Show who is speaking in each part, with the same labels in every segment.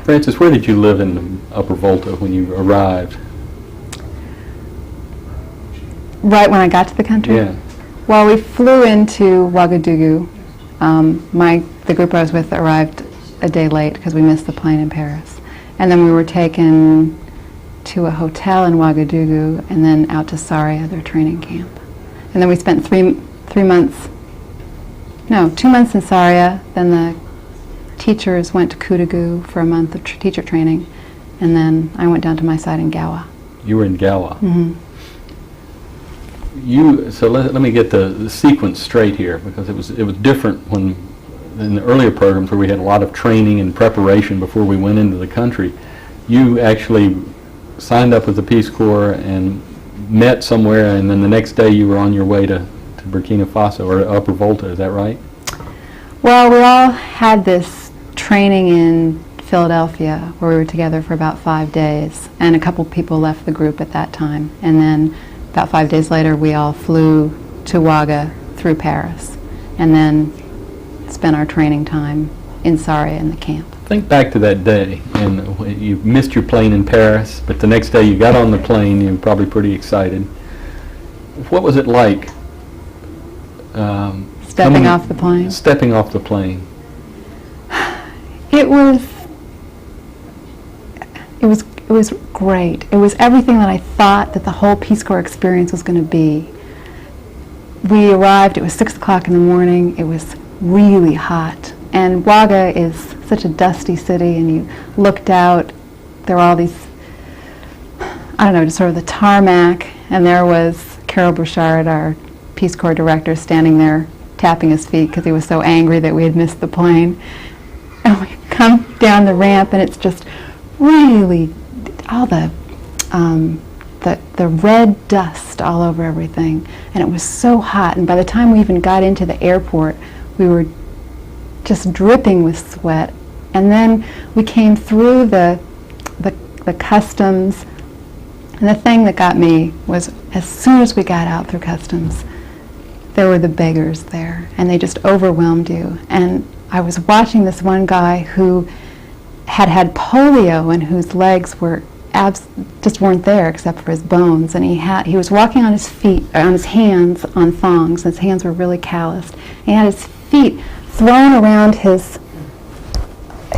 Speaker 1: Frances, where did you live in Upper Volta when you arrived?
Speaker 2: Right when I got to the country?
Speaker 1: Yeah.
Speaker 2: Well, we flew into Ouagadougou. The group I was with arrived a day late because we missed the plane in Paris. And then we were taken to a hotel in Ouagadougou and then out to Saria, their training camp. And then we spent 2 months in Saria. Then the teachers went to Koudagou for a month of teacher training. And then I went down to my side in Gaoua.
Speaker 1: You were in Gaoua.
Speaker 2: Mm-hmm.
Speaker 1: So let me get the sequence straight here, because it was different when in the earlier programs where we had a lot of training and preparation before we went into the country. You actually signed up with the Peace Corps and met somewhere, and then the next day you were on your way to Burkina Faso or Upper Volta. Is that right?
Speaker 2: Well, we all had this training in Philadelphia where we were together for about 5 days, and a couple people left the group at that time. And then about 5 days later, we all flew to Ouaga through Paris, and then spent our training time in Saria in the camp.
Speaker 1: Think back to that day, and you missed your plane in Paris, but the next day you got on the plane. You were probably pretty excited. What was it like?
Speaker 2: Stepping off the plane.
Speaker 1: Stepping off the plane.
Speaker 2: It was great. It was everything that I thought that the whole Peace Corps experience was going to be. We arrived, it was 6 o'clock in the morning, it was really hot. And Ouaga is such a dusty city, and you looked out, there were all these, I don't know, just sort of the tarmac, and there was Carol Bouchard, our Peace Corps director, standing there tapping his feet because he was so angry that we had missed the plane. And we come down the ramp, and it's just really all the red dust all over everything, and it was so hot. And by the time we even got into the airport, we were just dripping with sweat. And then we came through the customs, and the thing that got me was as soon as we got out through customs, there were the beggars there, and they just overwhelmed you. And I was watching this one guy who had polio and whose legs were just weren't there except for his bones, and he was walking on his feet, on his hands, on thongs. His hands were really calloused. He had his feet thrown around his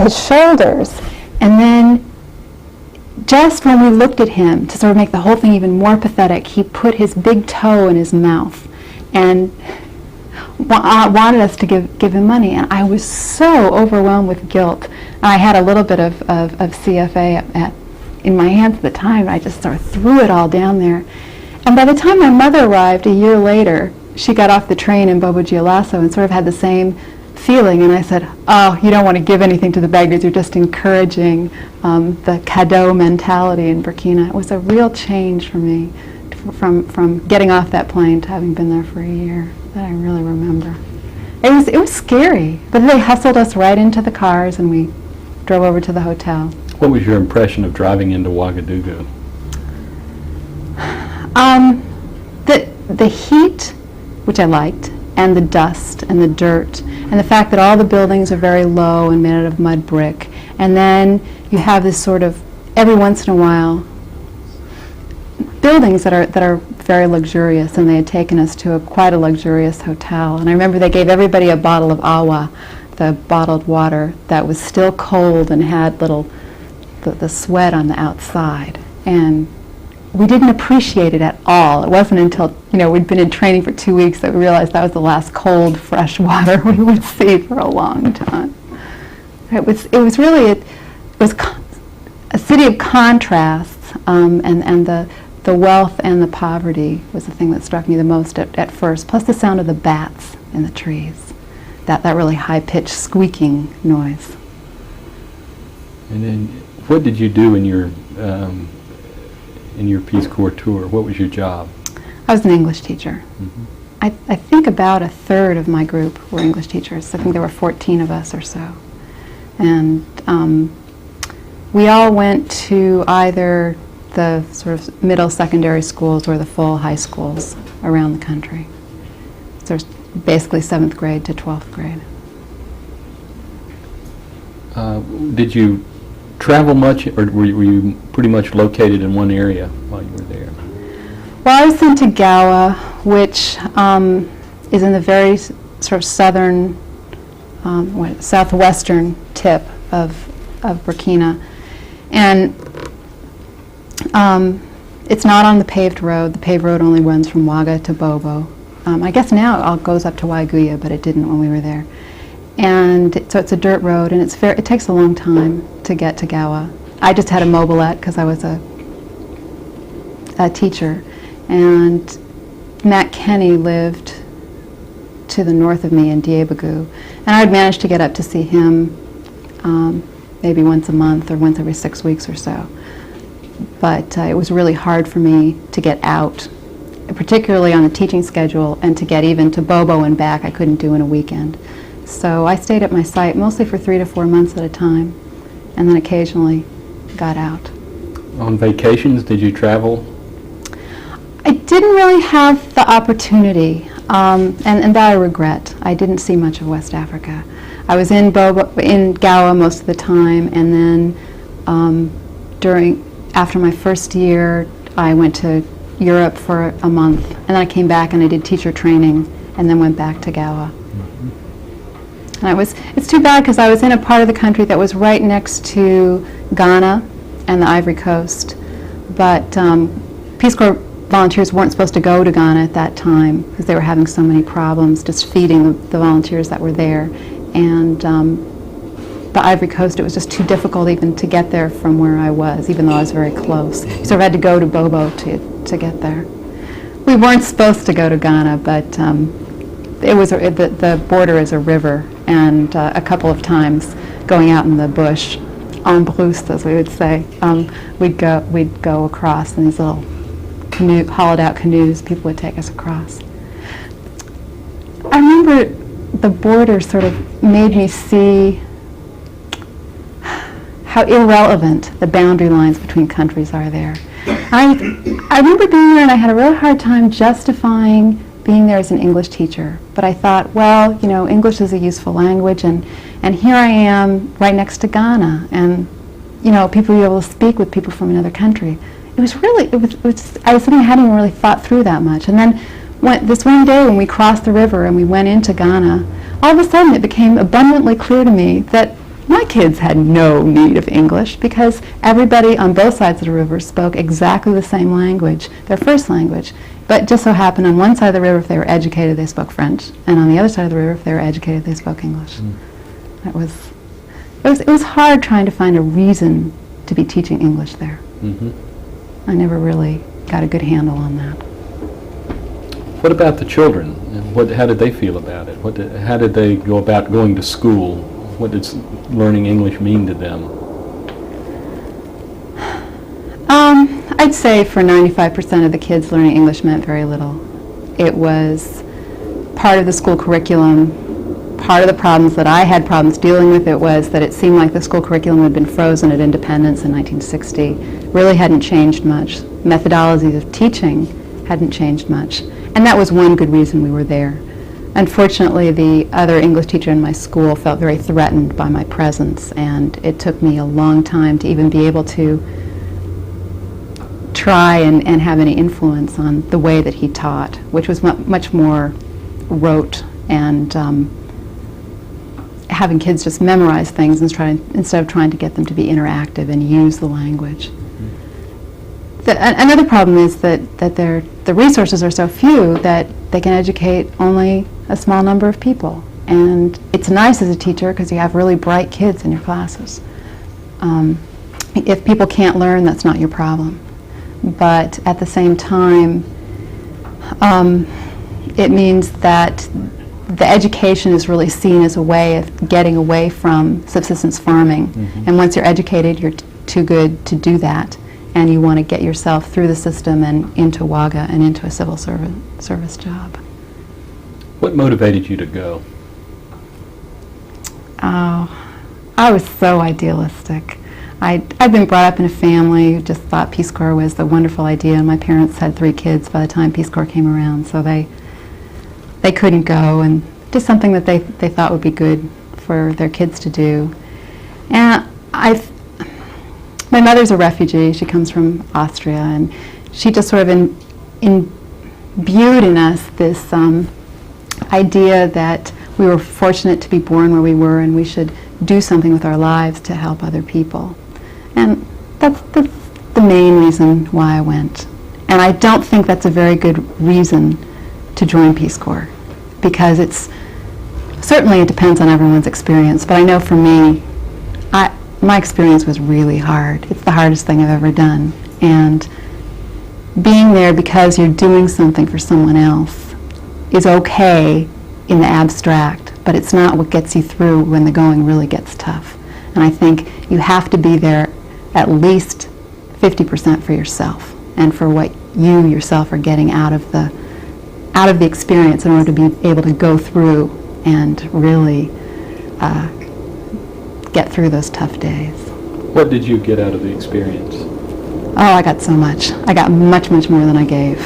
Speaker 2: shoulders, and then just when we looked at him, to sort of make the whole thing even more pathetic, he put his big toe in his mouth and wanted us to give him money. And I was so overwhelmed with guilt. I had a little bit of CFA in my hands at the time. I just sort of threw it all down there. And by the time my mother arrived a year later, she got off the train in Bobo-Dioulasso and sort of had the same feeling. And I said, oh, you don't want to give anything to the beggars. You're just encouraging the cadeau mentality in Burkina. It was a real change for me from getting off that plane to having been there for a year that I really remember. It was scary, but they hustled us right into the cars and we drove over to the hotel.
Speaker 1: What was your impression of driving into Ouagadougou?
Speaker 2: The heat, which I liked, and the dust and the dirt, and the fact that all the buildings are very low and made out of mud brick. And then you have this sort of, every once in a while, buildings that are very luxurious, and they had taken us to quite a luxurious hotel. And I remember they gave everybody a bottle of Gaoua, the bottled water that was still cold and had the sweat on the outside. And we didn't appreciate it at all. It wasn't until we'd been in training for 2 weeks that we realized that was the last cold, fresh water we would see for a long time. It was really a city of contrasts, and the wealth and the poverty was the thing that struck me the most at first. Plus the sound of the bats in the trees, that really high-pitched squeaking noise.
Speaker 1: And then, what did you do in your Peace Corps tour? What was your job?
Speaker 2: I was an English teacher. Mm-hmm. I think about a third of my group were English teachers. I think there were 14 of us or so. And we all went to either the sort of middle secondary schools or the full high schools around the country. So there's basically 7th grade to 12th grade.
Speaker 1: Did you travel much, or were you pretty much located in one area while you were there?
Speaker 2: Well, I was sent to Gaoua, which is in the very sort of southern, southwestern tip of Burkina. And it's not on the paved road. The paved road only runs from Ouaga to Bobo. I guess now it goes up to Gaoua, but it didn't when we were there. And so it's a dirt road, and it takes a long time to get to Gaoua. I just had a mobilette because I was a teacher. And Matt Kenny lived to the north of me in Diabagou. And I would manage to get up to see him maybe once a month or once every 6 weeks or so. But it was really hard for me to get out, particularly on the teaching schedule, and to get even to Bobo and back I couldn't do in a weekend. So I stayed at my site mostly for 3 to 4 months at a time, and then occasionally got out.
Speaker 1: On vacations, did you travel?
Speaker 2: I didn't really have the opportunity, and that I regret. I didn't see much of West Africa. I was in Gaoua most of the time, and then after my first year, I went to Europe for a month, and then I came back and I did teacher training, and then went back to Gaoua. And it's too bad because I was in a part of the country that was right next to Ghana and the Ivory Coast, but Peace Corps volunteers weren't supposed to go to Ghana at that time because they were having so many problems just feeding the volunteers that were there. And the Ivory Coast, it was just too difficult even to get there from where I was, even though I was very close. So I had to go to Bobo to get there. We weren't supposed to go to Ghana, but it was the border is a river, and a couple of times going out in the bush, en brousse, as we would say, we'd go across in these little hollowed out canoes. People would take us across. I remember the border sort of made me see how irrelevant the boundary lines between countries are there. I remember being there, and I had a real hard time justifying being there as an English teacher. But I thought, well, you know, English is a useful language, and here I am right next to Ghana, and you know, people will be able to speak with people from another country. It was something I hadn't even really thought through that much. And then this one day when we crossed the river and we went into Ghana, all of a sudden it became abundantly clear to me that my kids had no need of English because everybody on both sides of the river spoke exactly the same language, their first language. But just so happened on one side of the river, if they were educated, they spoke French, and on the other side of the river, if they were educated, they spoke English. It was hard trying to find a reason to be teaching English there. I never really got a good handle on that.
Speaker 1: What about the children? How did they feel about it? How did they go about going to school? What does learning English mean to them?
Speaker 2: I'd say for 95% of the kids, learning English meant very little. It was part of the school curriculum. Part of the problems that I had problems dealing with it was that it seemed like the school curriculum had been frozen at independence in 1960. Really hadn't changed much. Methodologies of teaching hadn't changed much. And that was one good reason we were there. Unfortunately, the other English teacher in my school felt very threatened by my presence, and it took me a long time to even be able to try and have any influence on the way that he taught, which was much more rote and having kids just memorize things instead of trying to get them to be interactive and use the language. Another problem is that the resources are so few that they can educate only a small number of people. And it's nice as a teacher because you have really bright kids in your classes. If people can't learn, that's not your problem. But at the same time, it means that the education is really seen as a way of getting away from subsistence farming. And once you're educated, you're too good to do that. And you want to get yourself through the system and into WAGA and into a civil service job.
Speaker 1: What motivated you to go?
Speaker 2: Oh, I was so idealistic. I'd been brought up in a family who just thought Peace Corps was a wonderful idea, and my parents had 3 kids by the time Peace Corps came around, so they couldn't go, and just something that they thought would be good for their kids to do. And My mother's a refugee. She comes from Austria, and she just sort of imbued in us this idea that we were fortunate to be born where we were and we should do something with our lives to help other people. And that's the main reason why I went. And I don't think that's a very good reason to join Peace Corps, because certainly it depends on everyone's experience, but I know for me, my experience was really hard. It's the hardest thing I've ever done. And being there because you're doing something for someone else is okay in the abstract, but it's not what gets you through when the going really gets tough. And I think you have to be there at least 50% for yourself and for what you yourself are getting out of the experience in order to be able to go through and really get through those tough days.
Speaker 1: What did you get out of the experience?
Speaker 2: Oh, I got so much. I got much, much more than I gave.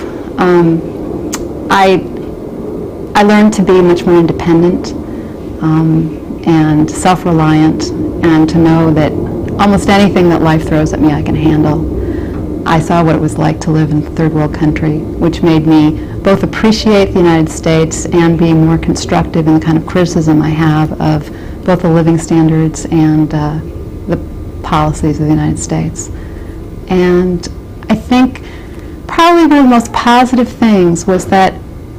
Speaker 2: I learned to be much more independent and self-reliant, and to know that almost anything that life throws at me I can handle. I saw what it was like to live in a third world country, which made me both appreciate the United States and be more constructive in the kind of criticism I have of both the living standards and the policies of the United States. And I think probably one of the most positive things was that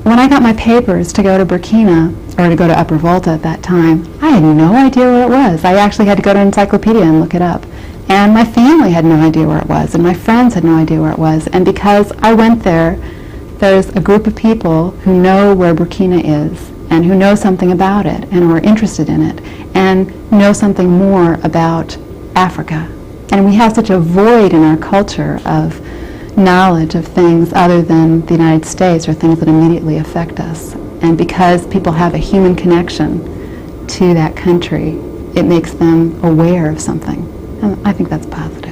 Speaker 2: when I got my papers to go to Burkina, or to go to Upper Volta at that time, I had no idea where it was. I actually had to go to an encyclopedia and look it up. And my family had no idea where it was, and my friends had no idea where it was. And because I went there, there's a group of people who know where Burkina is, and who know something about it, and who are interested in it, and know something more about Africa. And we have such a void in our culture of knowledge of things other than the United States, or things that immediately affect us. And because people have a human connection to that country, it makes them aware of something. And I think that's positive.